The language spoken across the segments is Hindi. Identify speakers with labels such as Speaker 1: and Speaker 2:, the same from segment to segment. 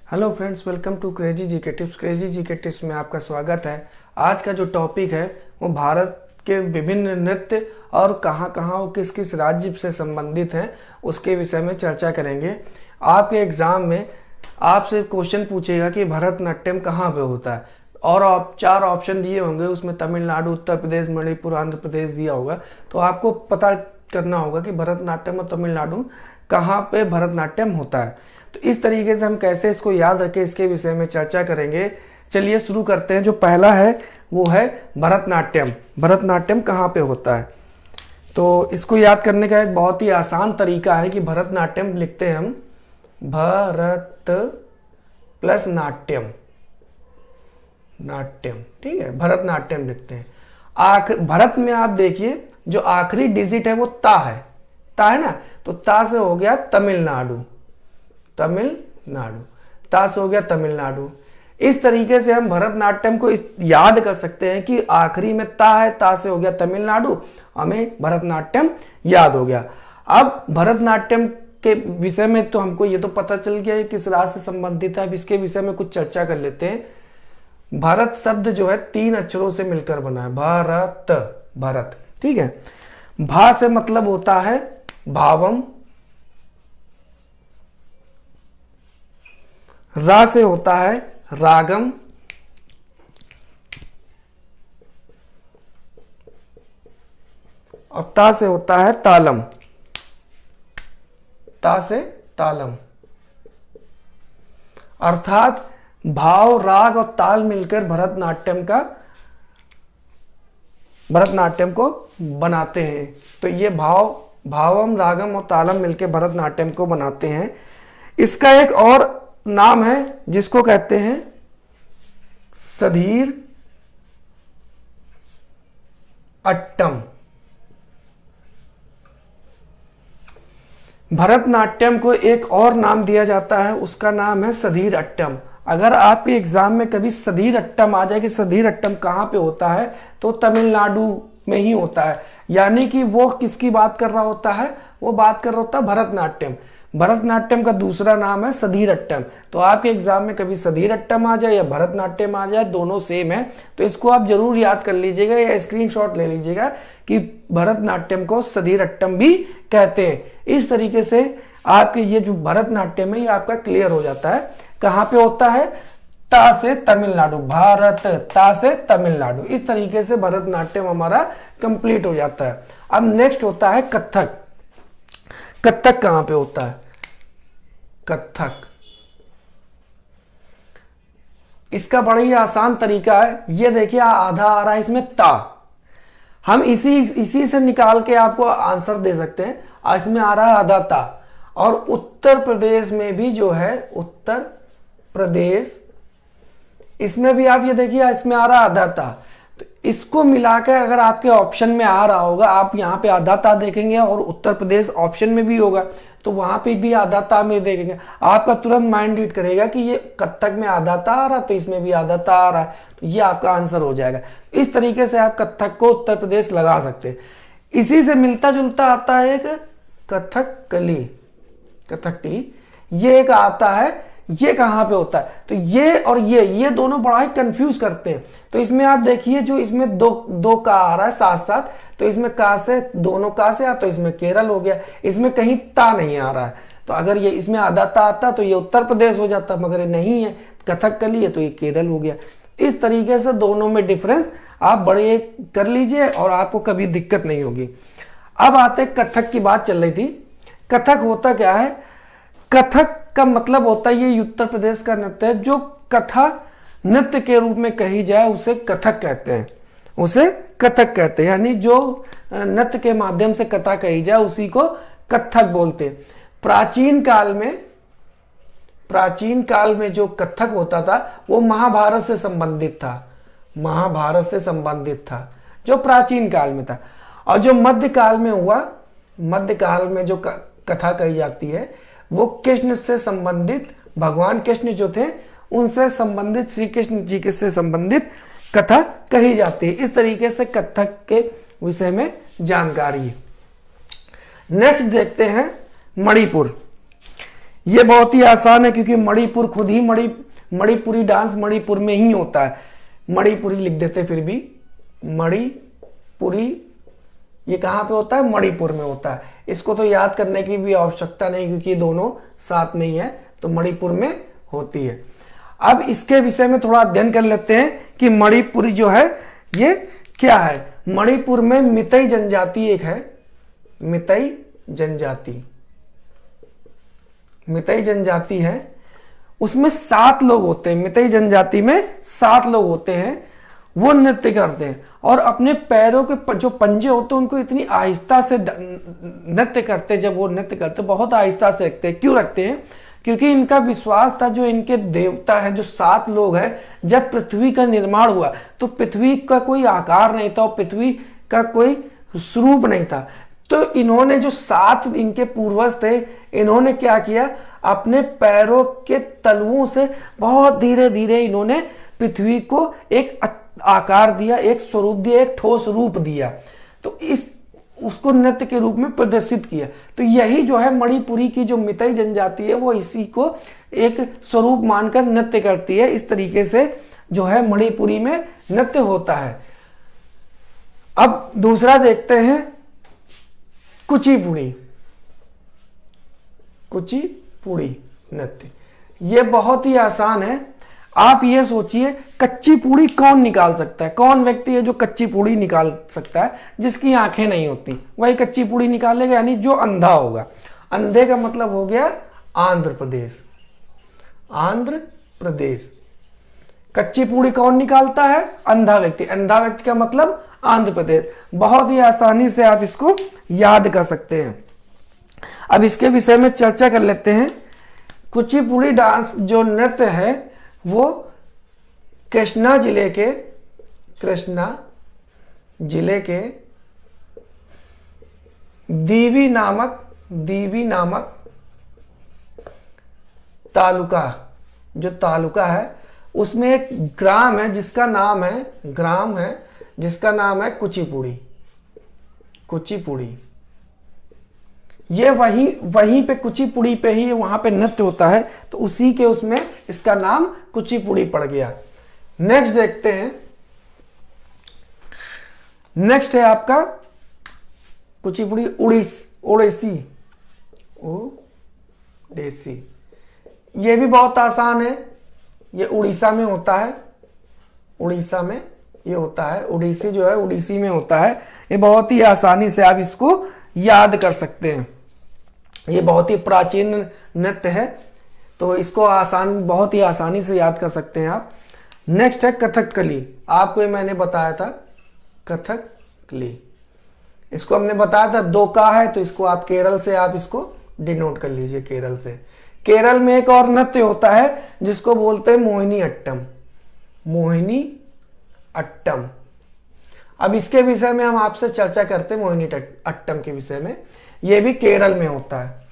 Speaker 1: Hello friends, welcome to crazy GK tips. Crazy GK tips में आपका स्वागत है। आज का जो टॉपिक है वो भारत के विभिन्न नृत्य और कहाँ कहाँ वो किस किस राज्य से संबंधित हैं उसके विषय में चर्चा करेंगे। आपके एग्जाम में आपसे क्वेश्चन पूछेगा कि भरतनाट्यम कहाँ पे होता है और आप 4 ऑप्शन दिए होंगे, उसमें तमिलनाडु, उत्तर प्रदेश, मणिपुर, आंध्र प्रदेश दिया होगा। तो आपको पता करना होगा कि भरतनाट्यम और तमिलनाडु कहाँ पे भरतनाट्यम होता है। तो इस तरीके से हम कैसे इसको याद रखें इसके विषय में चर्चा करेंगे। चलिए शुरू करते हैं। जो पहला है वो है भरतनाट्यम। भरतनाट्यम कहाँ पे होता है, तो इसको याद करने का एक बहुत ही आसान तरीका है कि भरतनाट्यम लिखते हैं हम भरत प्लस नाट्यम, नाट्यम, ठीक है, भरतनाट्यम लिखते हैं। भरत में आप देखिए जो आखिरी डिजिट है वो ता है, ता है ना, तो ता से हो गया तमिलनाडु, तमिलनाडु, ता से हो गया तमिलनाडु। इस तरीके से हम भरतनाट्यम को याद कर सकते हैं कि आखिरी में ता है, ता से हो गया तमिलनाडु, हमें भरतनाट्यम याद हो गया। अब भरतनाट्यम के विषय में तो हमको ये तो पता चल गया है किस राज्य से संबंधित है। अब इसके विषय में कुछ चर्चा कर लेते हैं। भारत शब्द जो है 3 अक्षरों से मिलकर बना है, भारत, भारत, ठीक है। भा से मतलब होता है भावम, रा से होता है रागम, और ता से होता है तालम, ता से तालम। अर्थात भाव, राग और ताल मिलकर भरतनाट्यम को बनाते हैं। तो ये भावम, रागम और तालम मिलकर भरतनाट्यम को बनाते हैं। इसका एक और नाम है जिसको कहते हैं सधीर अट्टम। भरतनाट्यम को एक और नाम दिया जाता है, उसका नाम है सधीर अट्टम। अगर आपके एग्जाम में कभी सधीर अट्टम आ जाए कि सधीर अट्टम कहाँ पे होता है, तो तमिलनाडु में ही होता है। यानी कि वो किसकी बात कर रहा होता है, वो बात कर रहा होता है भरतनाट्यम। भरतनाट्यम का दूसरा नाम है सधीर अट्टम। तो आपके एग्जाम में कभी सधीर अट्टम आ जाए या भरतनाट्यम आ जाए, दोनों सेम है, तो इसको आप जरूर याद कर लीजिएगा या स्क्रीनशॉट ले लीजिएगा कि भरतनाट्यम को सधीर अट्टम भी कहते हैं। इस तरीके से आपके ये जो भरतनाट्यम है ये आपका क्लियर हो जाता है। कहाँ पे होता है, ता से तमिलनाडु, भारत, ता से तमिलनाडु। इस तरीके से भरतनाट्यम हमारा कंप्लीट हो जाता है। अब नेक्स्ट होता है कथक। कथक कहां पे होता है, कथक, इसका बड़ा ही आसान तरीका है। ये देखिए आधा आ रहा है इसमें ता, हम इसी से निकाल के आपको आंसर दे सकते हैं। इसमें आ रहा है आधा ता। और उत्तर प्रदेश में भी जो है, उत्तर प्रदेश, इसमें भी आप ये देखिए इसमें आ रहा है आधा ता। तो इसको मिलाकर अगर आपके ऑप्शन में आ रहा होगा, आप यहाँ पे आधा ता देखेंगे और उत्तर प्रदेश ऑप्शन में भी होगा तो वहां पे भी आधा ता में देखेंगे, आपका तुरंत माइंड रीड करेगा कि ये कथक में आधा ता आ रहा तो इसमें भी आधा ता आ रहा है, तो ये आपका आंसर हो जाएगा। इस तरीके से आप कथक को उत्तर प्रदेश लगा सकते हैं। इसी से मिलता जुलता आता है एक कथकली, कथकली ये एक आता है। ये कहाँ पे होता है, तो ये और ये दोनों बड़ा ही कंफ्यूज करते हैं। तो इसमें आप देखिए जो इसमें दो का आ रहा है साथ साथ, तो इसमें का से दोनों का से तो इसमें केरल हो गया। इसमें कहीं ता नहीं आ रहा है, तो अगर ये इसमें आधा ता आता तो ये उत्तर प्रदेश हो जाता, मगर ये नहीं है, कथकली है तो ये केरल हो गया। इस तरीके से दोनों में डिफरेंस आप बड़े कर लीजिए और आपको कभी दिक्कत नहीं होगी। अब आते कथक की बात चल रही थी। कथक होता क्या है, कथक का मतलब होता है ये उत्तर प्रदेश का नृत्य है। जो कथा नृत्य के रूप में कही जाए उसे कथक कहते हैं, उसे कथक कहते हैं। यानी जो नृत्य के माध्यम से कथा कही जाए उसी को कथक बोलते हैं। प्राचीन काल में जो कथक होता था वो महाभारत से संबंधित था, महाभारत से संबंधित था जो प्राचीन काल में था। और जो मध्यकाल में हुआ, मध्यकाल में जो कथा कही जाती है वो कृष्ण से संबंधित, भगवान कृष्ण जो थे उनसे संबंधित, श्री कृष्ण जी के से संबंधित कथा कही जाती है। इस तरीके से कथक के विषय में जानकारी है। नेक्स्ट देखते हैं मणिपुर। ये बहुत ही आसान है क्योंकि मणिपुर खुद ही मणिपुरी डांस मणिपुर में ही होता है। मणिपुरी लिख देते फिर भी, मणिपुरी ये कहाँ पे होता है? मणिपुर में होता है। इसको तो याद करने की भी आवश्यकता नहीं क्योंकि दोनों साथ में ही है, तो मणिपुर में होती है। अब इसके विषय में थोड़ा अध्ययन कर लेते हैं कि मणिपुरी जो है ये क्या है। मणिपुर में मितई जनजाति एक है, मितई जनजाति, मितई जनजाति है, उसमें 7 लोग होते हैं। मितई जनजाति में 7 लोग होते हैं, वो नृत्य करते हैं और अपने पैरों के जो पंजे होते हैं उनको इतनी आहिस्ता से नृत्य करते हैं। जब वो नृत्य करते हैं बहुत आहिस्ता से रखते हैं। क्यों रखते हैं? क्योंकि इनका विश्वास था जो इनके देवता है, जो 7 लोग हैं, जब पृथ्वी का निर्माण हुआ तो पृथ्वी का कोई आकार नहीं था और पृथ्वी का कोई स्वरूप नहीं था। तो इन्होंने जो 7 इनके पूर्वज थे, इन्होंने क्या किया? अपने पैरों के तलुओं से बहुत धीरे धीरे इन्होंने पृथ्वी को एक आकार दिया, एक स्वरूप दिया, एक ठोस रूप दिया। तो उसको नृत्य के रूप में प्रदर्शित किया। तो यही जो है मणिपुरी की जो मितई जनजाति है वो इसी को एक स्वरूप मानकर नृत्य करती है। इस तरीके से जो है मणिपुरी में नृत्य होता है। अब दूसरा देखते हैं कुचिपुड़ी। कुचिपुड़ी नृत्य ये बहुत ही आसान है। आप ये सोचिए कच्ची पूड़ी कौन निकाल सकता है? कौन व्यक्ति है जो कच्ची पूड़ी निकाल सकता है? जिसकी आंखें नहीं होती वही कच्ची पूड़ी निकालेगा, यानी जो अंधा होगा। अंधे का मतलब हो गया आंध्र प्रदेश। आंध्र प्रदेश। कच्ची पूड़ी कौन निकालता है? अंधा व्यक्ति। अंधा व्यक्ति का मतलब आंध्र प्रदेश। बहुत ही आसानी से आप इसको याद कर सकते हैं। अब इसके विषय में चर्चा कर लेते हैं। कुचिपुड़ी डांस जो नृत्य है वो कृष्णा जिले के दीवी नामक तालुका, जो तालुका है उसमें एक ग्राम है जिसका नाम है कुचिपुड़ी। ये वहीं पे कुचिपुड़ी पे ही वहां पे नृत्य होता है, तो उसी के उसमें इसका नाम कुचिपुड़ी पड़ गया। नेक्स्ट देखते हैं। नेक्स्ट है आपका कुचिपुड़ी ओडिसी। ये भी बहुत आसान है। ये उड़ीसा में होता है। उड़ीसा में ये होता है। ओडिसी जो है उड़ीसी में होता है। ये बहुत ही आसानी से आप इसको याद कर सकते हैं। ये बहुत ही प्राचीन नृत्य है, तो इसको बहुत ही आसानी से याद कर सकते हैं आप। नेक्स्ट है कथकली। आपको ये मैंने बताया था कथकली। इसको हमने बताया था 2 का है, तो इसको आप केरल से आप इसको डिनोट कर लीजिए। केरल से। केरल में एक और नृत्य होता है जिसको बोलते हैं मोहिनी अट्टम। मोहिनी अट्टम। अब इसके विषय में हम आपसे चर्चा करते हैं। मोहिनी अट्टम के विषय में, यह भी केरल में होता है।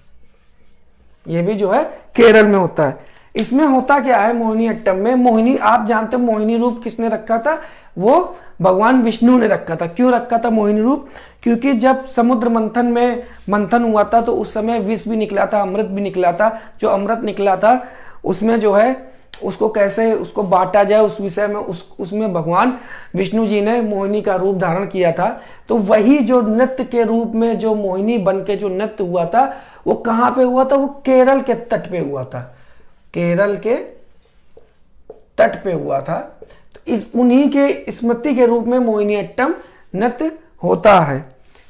Speaker 1: यह भी जो है केरल में होता है। इसमें होता क्या है? मोहिनी अट्टम में मोहिनी, आप जानते हो मोहिनी रूप किसने रखा था? वो भगवान विष्णु ने रखा था। क्यों रखा था मोहिनी रूप? क्योंकि जब समुद्र मंथन हुआ था तो उस समय विष भी निकला था, अमृत भी निकला था। जो अमृत निकला था उसमें जो है उसको कैसे उसको बांटा जाए उस विषय में उसमें भगवान विष्णु जी ने मोहिनी का रूप धारण किया था। तो वही जो नृत्य के रूप में जो मोहिनी बन के जो नृत्य हुआ था वो कहाँ पे हुआ था? वो केरल के तट पे हुआ था। केरल के तट पे हुआ था। तो उन्हीं के स्मृति के रूप में मोहिनी अट्टम नृत्य होता है।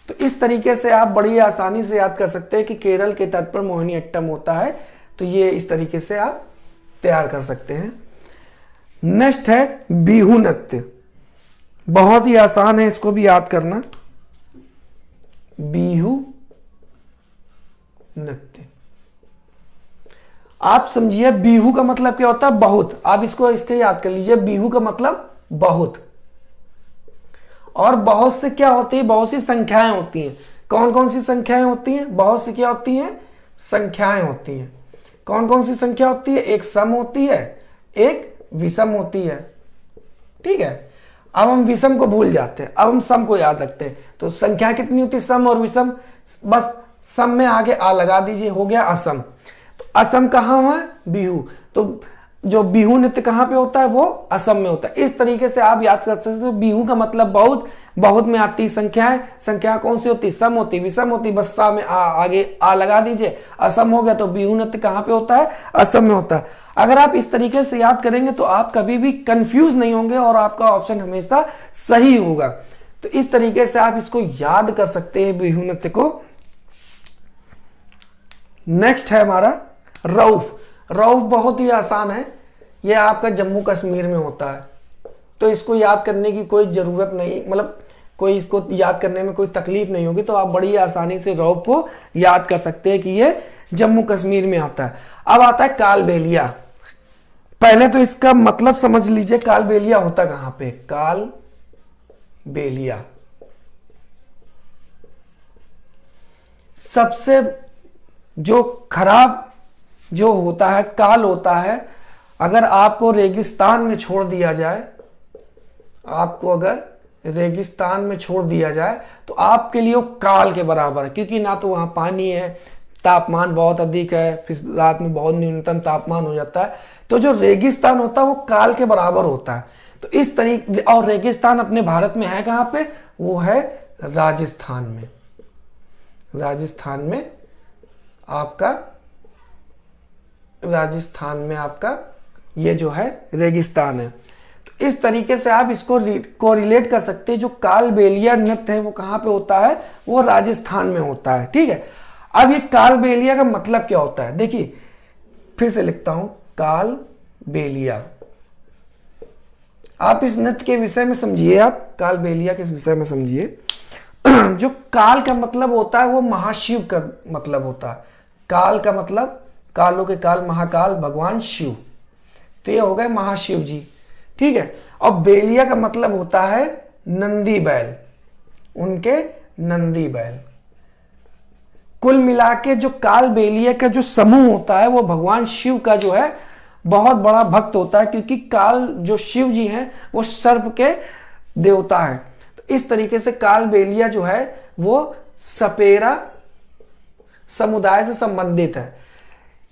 Speaker 1: तो इस तरीके से आप बड़ी आसानी से याद कर सकते हैं कि केरल के तट पर मोहिनी अट्टम होता है। तो ये इस तरीके से आप तैयार कर सकते हैं। नेक्स्ट है बिहू नृत्य। बहुत ही आसान है, इसको भी याद करना। बिहू नृत्य। आप समझिए बिहू का मतलब क्या होता है? बहुत। आप इसके याद कर लीजिए। बिहू का मतलब बहुत। और बहुत से क्या होती है? बहुत सी संख्याएं होती हैं। कौन कौन सी संख्याएं होती हैं? बहुत सी क्या होती हैं? संख्याएं होती हैं। कौन कौन सी संख्या होती है? एक सम होती है, एक विषम होती है। ठीक है। अब हम विषम को भूल जाते हैं, अब हम सम को याद रखते हैं। तो संख्या कितनी होती है? सम और विषम। बस सम में आगे आ लगा दीजिए, हो गया असम। तो असम कहाँ हुआ? बिहू। तो जो बिहू नृत्य कहाँ पे होता है? वो असम में होता है। इस तरीके से आप याद कर सकते हो। बिहू का मतलब बहुत, बहुत में आती संख्या है। संख्या कौन सी होती? सम होती, विषम होती। बस सा में आगे आ लगा दीजिए, असम हो गया। तो बिहू नृत्य कहाँ पे होता है? असम में होता है। अगर आप इस तरीके से याद करेंगे तो आप कभी भी कंफ्यूज नहीं होंगे और आपका ऑप्शन हमेशा सही होगा। तो इस तरीके से आप इसको याद कर सकते हैं, बिहू नृत्य को। नेक्स्ट है हमारा रऊफ। रऊफ बहुत ही आसान है, यह आपका जम्मू कश्मीर में होता है। तो इसको याद करने की कोई जरूरत नहीं, मतलब कोई इसको याद करने में कोई तकलीफ नहीं होगी। तो आप बड़ी आसानी से रऊफ को याद कर सकते हैं कि यह जम्मू कश्मीर में आता है। अब आता है कालबेलिया। पहले तो इसका मतलब समझ लीजिए, कालबेलिया होता कहां पे? कालबेलिया सबसे जो खराब जो होता है, काल होता है, अगर आपको रेगिस्तान में छोड़ दिया जाए, आपको अगर रेगिस्तान में छोड़ दिया जाए तो आपके लिए वो काल के बराबर है, क्योंकि ना तो वहां पानी है, तापमान बहुत अधिक है, फिर रात में बहुत न्यूनतम तापमान हो जाता है। तो जो रेगिस्तान होता है वो काल के बराबर होता है। तो इस तरीके, और रेगिस्तान अपने भारत में है कहां पे? वो है राजस्थान में। राजस्थान में आपका, राजस्थान में आपका ये जो है रेगिस्तान है। तो इस तरीके से आप इसको कोरिलेट कर सकते हैं। जो कालबेलिया नृत्य है वो कहां पे होता है? वो राजस्थान में होता है। ठीक है। अब ये कालबेलिया का मतलब क्या होता है? देखिए फिर से लिखता हूं, कालबेलिया। आप इस नृत्य के विषय में समझिए, आप कालबेलिया के विषय में समझिए। जो काल का मतलब होता है वो महाशिव का मतलब होता है। काल का मतलब, कालों के काल, महाकाल भगवान शिव। तो ये हो गए महाशिव जी। ठीक है। और बेलिया का मतलब होता है नंदी बैल, उनके नंदी बैल। कुल मिला के जो काल बेलिया का जो समूह होता है वो भगवान शिव का जो है बहुत बड़ा भक्त होता है, क्योंकि काल जो शिव जी हैं वो सर्प के देवता हैं। तो इस तरीके से काल बेलिया जो है वो सपेरा समुदाय से संबंधित है।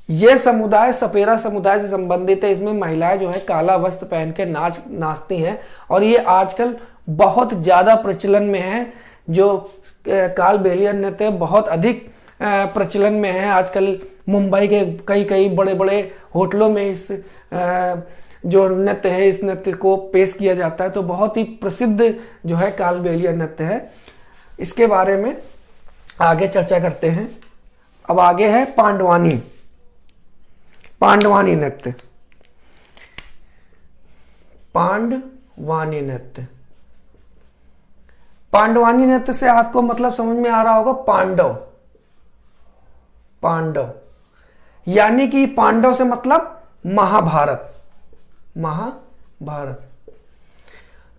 Speaker 1: यह समुदाय सपेरा समुदाय से संबंधित है। इसमें महिलाएं जो है काला वस्त्र पहन के नाचती हैं और ये आजकल बहुत ज्यादा प्रचलन में है। जो कालबेलिया नृत्य बहुत अधिक प्रचलन में है आजकल। मुंबई के कई कई बड़े बड़े होटलों में इस जो नृत्य है, इस नृत्य को पेश किया जाता है। तो बहुत ही प्रसिद्ध जो है कालबेलिया नृत्य है। इसके बारे में आगे चर्चा करते हैं। अब आगे है पांडवानी। पांडवानी नृत्य। पांडवानी नृत्य, पांडवानी नृत्य से आपको मतलब समझ में आ रहा होगा, पांडव। पांडव यानी कि पांडव से मतलब महाभारत। महाभारत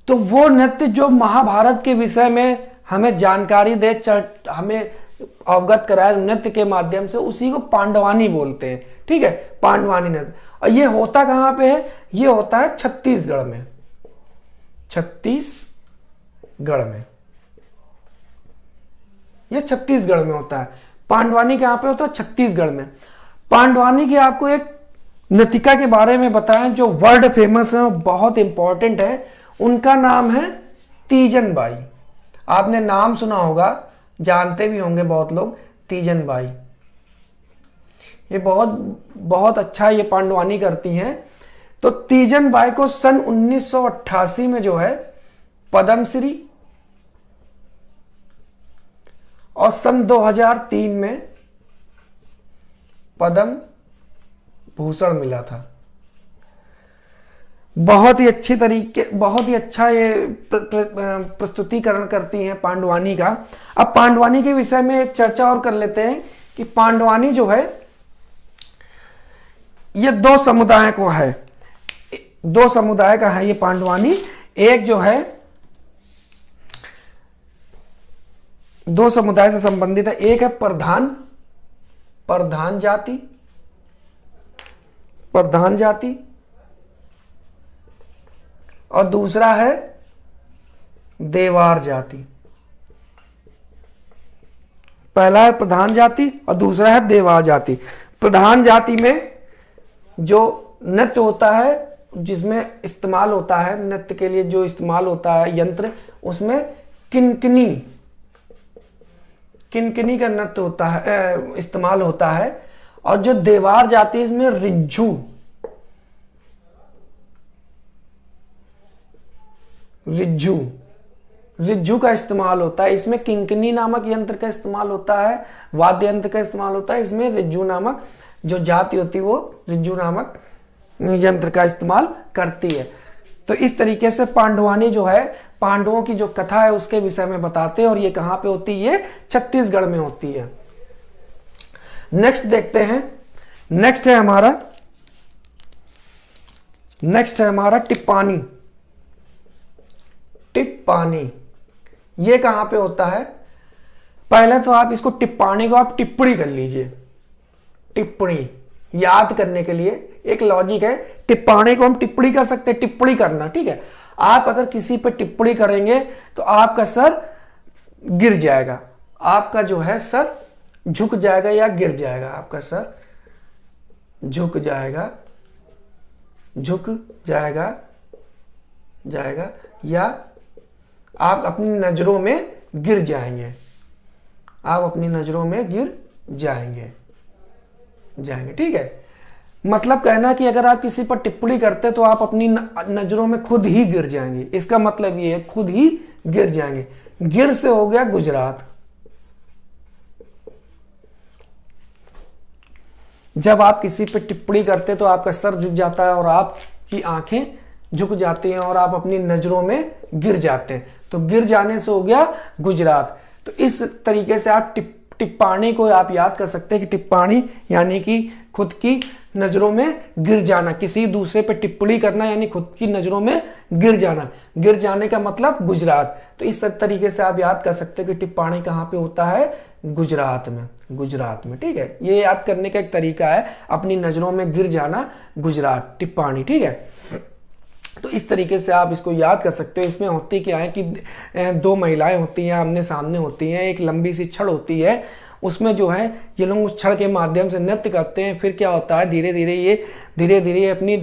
Speaker 1: तो वो नृत्य जो महाभारत के विषय में हमें जानकारी दे, हमें अवगत कराए नृत्य के माध्यम से, उसी को पांडवानी बोलते हैं। ठीक है, पांडवानी नृत्य। और ये होता कहां पे है? ये होता है छत्तीसगढ़ में। छत्तीसगढ़ में, ये छत्तीसगढ़ में होता है। पांडवानी कहां पे होता है? छत्तीसगढ़ में। पांडवानी की आपको एक नृतिका के बारे में बताएं जो वर्ल्ड फेमस है, बहुत इंपॉर्टेंट है। उनका नाम है तीजन बाई। आपने नाम सुना होगा, जानते भी होंगे बहुत लोग, तीजन बाई। ये बहुत अच्छा ये पांडवानी करती हैं। तो तीजन बाई को सन 1988 में जो है पद्मश्री और सन 2003 में पद्म भूषण मिला था। बहुत ही अच्छे तरीके, बहुत ही अच्छा ये प्रस्तुतिकरण करती हैं पांडवानी का। अब पांडवानी के विषय में एक चर्चा और कर लेते हैं कि पांडवानी जो है ये दो समुदाय को है, दो समुदाय का है ये पांडवानी। एक जो है दो समुदाय से संबंधित है। एक है प्रधान जाति, प्रधान जाति, और दूसरा है देवार जाति। पहला है प्रधान जाति और दूसरा है देवार जाति। प्रधान जाति में जो नृत्य होता है, जिसमें इस्तेमाल होता है नृत्य के लिए जो इस्तेमाल होता है यंत्र, उसमें किनकिनी का नृत्य होता है, इस्तेमाल होता है। और जो देवार जाति है इसमें रिज्जू का इस्तेमाल होता है। इसमें किंकिनी नामक यंत्र का इस्तेमाल होता है, वाद्य यंत्र का इस्तेमाल होता है। इसमें रिज्जू नामक जो जाति होती है वो रिज्जू नामक यंत्र का इस्तेमाल करती है। तो इस तरीके से पांडवानी जो है, पांडवों की जो कथा है उसके विषय में बताते हैं। और ये कहां पे होती है? ये छत्तीसगढ़ में होती है। नेक्स्ट देखते हैं। नेक्स्ट है हमारा टिप्पानी। ये कहां पे होता है? पहले तो आप इसको टिप्पानी को आप टिप्पणी कर लीजिए। टिप्पणी याद करने के लिए एक लॉजिक है। टिप्पाणी को हम टिप्पणी कर सकते हैं, टिप्पणी करना, ठीक है। आप अगर किसी पे टिप्पणी करेंगे तो आपका सर गिर जाएगा, आपका जो है सर झुक जाएगा या गिर जाएगा। आपका सर झुक जाएगा या आप अपनी नजरों में गिर जाएंगे। ठीक है। मतलब कहना कि अगर आप किसी पर टिप्पणी करते तो आप अपनी नजरों में खुद ही गिर जाएंगे। इसका मतलब ये है खुद ही गिर जाएंगे। गिर से हो गया गुजरात। जब आप किसी पर टिप्पणी करते तो आपका सर झुक जाता है और आपकी आंखें झुक जाती हैं और आप अपनी नजरों में गिर जाते हैं। तो गिर जाने से हो गया गुजरात। तो इस तरीके से आप टिप्पाणी को आप याद कर सकते हैं कि टिप्पाणी यानी कि खुद की नजरों में गिर जाना। किसी दूसरे पे टिप्पणी करना यानी खुद की नजरों में गिर जाना। गिर जाने का मतलब गुजरात। तो इस तरीके से आप याद कर सकते हैं कि टिप्पाणी कहाँ पे होता है? गुजरात में। ठीक है, ये याद करने का एक तरीका है, अपनी नजरों में गिर जाना, गुजरात, टिप्पाणी। ठीक है, तो इस तरीके से आप इसको याद कर सकते हो। इसमें होती क्या है कि दो महिलाएं होती हैं, आमने सामने होती हैं, एक लंबी सी छड़ होती है, उसमें जो है ये लोग उस छड़ के माध्यम से नृत्य करते हैं। फिर क्या होता है, धीरे धीरे ये अपनी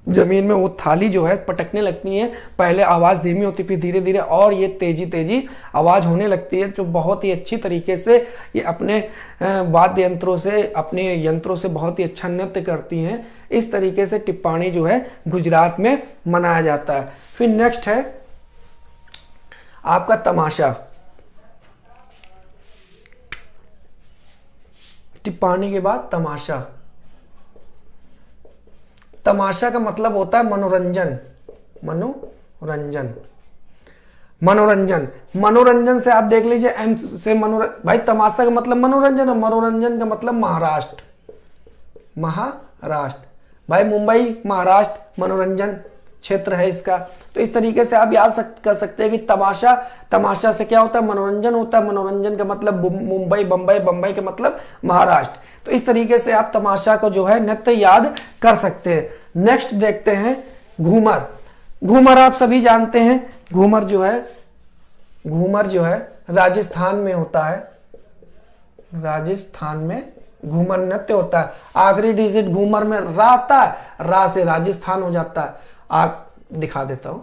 Speaker 1: जमीन में वो थाली जो है पटकने लगती है। पहले आवाज़ धीमी होती, फिर धीरे धीरे और ये तेजी आवाज़ होने लगती है। जो बहुत ही अच्छी तरीके से ये अपने वाद्य यंत्रों से, अपने यंत्रों से बहुत ही अच्छा नृत्य करती हैं। इस तरीके से टिप्पाणी जो है गुजरात में मनाया जाता है। फिर नेक्स्ट है आपका तमाशा। टिप्पाणी के बाद तमाशा का मतलब होता है मनोरंजन से आप देख लीजिए एम से भाई तमाशा का मतलब मनोरंजन है, मनोरंजन का मतलब महाराष्ट्र भाई, मुंबई महाराष्ट्र मनोरंजन क्षेत्र है इसका। तो इस तरीके से आप याद कर सकते हैं कि तमाशा से क्या होता है? मनोरंजन होता है। मनोरंजन का मतलब मुंबई, बम्बई का मतलब महाराष्ट्र। तो इस तरीके से आप तमाशा को जो है नृत्य याद कर सकते हैं। नेक्स्ट देखते हैं घूमर आप सभी जानते हैं। घूमर जो है राजस्थान में होता है। राजस्थान में घूमर नृत्य होता है। आखिरी डिजिट घूमर में रा आता है, रा से राजस्थान हो जाता है। आप दिखा देता हूं,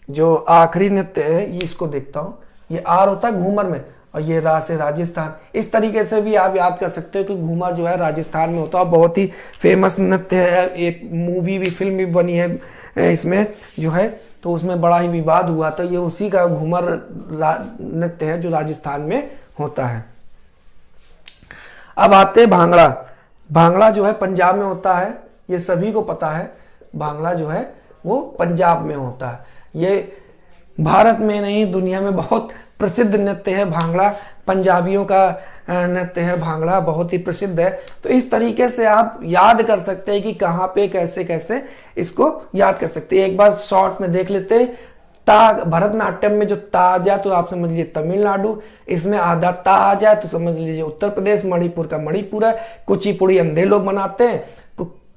Speaker 1: जो आखिरी नृत्य है ये इसको देखता हूं, ये आर होता है घूमर में और ये रा से राजस्थान। इस तरीके से भी आप याद कर सकते हो कि घूमर जो है राजस्थान में होता है। बहुत ही फेमस नृत्य है, एक मूवी भी, फिल्म भी बनी है इसमें जो है, तो उसमें बड़ा ही विवाद हुआ। तो ये उसी का घूमर नृत्य है जो राजस्थान में होता है। अब आते हैं भांगड़ा जो है पंजाब में होता है। ये सभी को पता है, भांगड़ा जो है वो पंजाब में होता है। ये भारत में नहीं दुनिया में बहुत प्रसिद्ध नृत्य है भांगड़ा। पंजाबियों का नृत्य है भांगड़ा, बहुत ही प्रसिद्ध है। तो इस तरीके से आप याद कर सकते हैं कि कहाँ पे कैसे इसको याद कर सकते हैं। एक बार शॉर्ट में देख लेते हैं। भरतनाट्यम में जो ता आ जाए तो आप समझ लीजिए तमिलनाडु, इसमें आधा ता आ जाए तो समझ लीजिए उत्तर प्रदेश, मणिपुर का मणिपुर है। कुचिपुड़ी अंधे लोग मनाते हैं,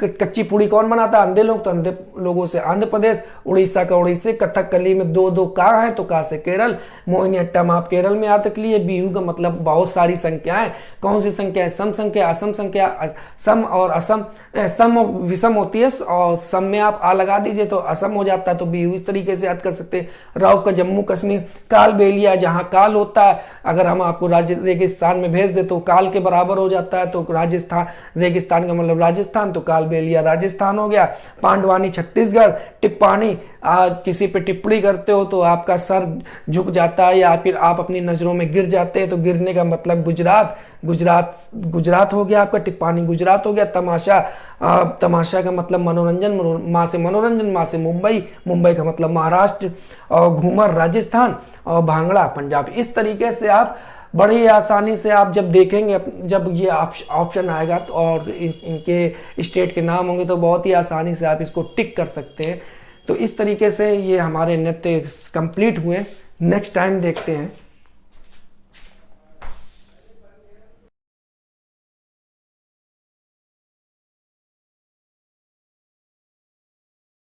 Speaker 1: कच्ची पूड़ी कौन बनाता है? अंधे लोग। तो अंधे लोगों से आंध्र प्रदेश, उड़ीसा का उड़ीसा, कथकली में दो दो का है तो का से केरल, मोहिनीअट्टम आप केरल में याद रख लिए। बिहू का मतलब बहुत सारी संख्याएं। कौन सी संख्या है? सम संख्या, असम संख्या। सम और असम, सम और विषम होती है और सम में आप आ लगा दीजिए तो असम हो जाता है, तो बिहू इस तरीके से याद कर सकते हैं। राव का जम्मू कश्मीर, काल बेलिया जहां काल होता है, अगर हम आपको राज्य रेगिस्तान में भेज दे तो काल के बराबर हो जाता है, तो राजस्थान, रेगिस्तान का मतलब राजस्थान, तो काल बेलिया राजस्थान हो गया। पांडवानी छत्तीसगढ़। टिप्पाणी, किसी पे टिप्पणी करते हो तो आपका सर झुक जाता है या फिर आप अपनी नजरों में गिर जाते हैं, तो गिरने का मतलब गुजरात, गुजरात हो गया आपका, टिप्पाणी गुजरात हो गया। तमाशा, तमाशा का मतलब मनोरंजन, माँ से मनोरंजन, माँ से मुंबई, मुंबई का मतलब महाराष्ट्र, और घूमर राजस्थान, और भांगड़ा पंजाब। इस तरीके से आप बड़ी आसानी से आप जब देखेंगे, जब ये ऑप्शन आएगा तो और इनके स्टेट के नाम होंगे तो बहुत ही आसानी से आप इसको टिक कर सकते हैं। तो इस तरीके से ये हमारे नृत्य कंप्लीट हुए। नेक्स्ट टाइम देखते हैं।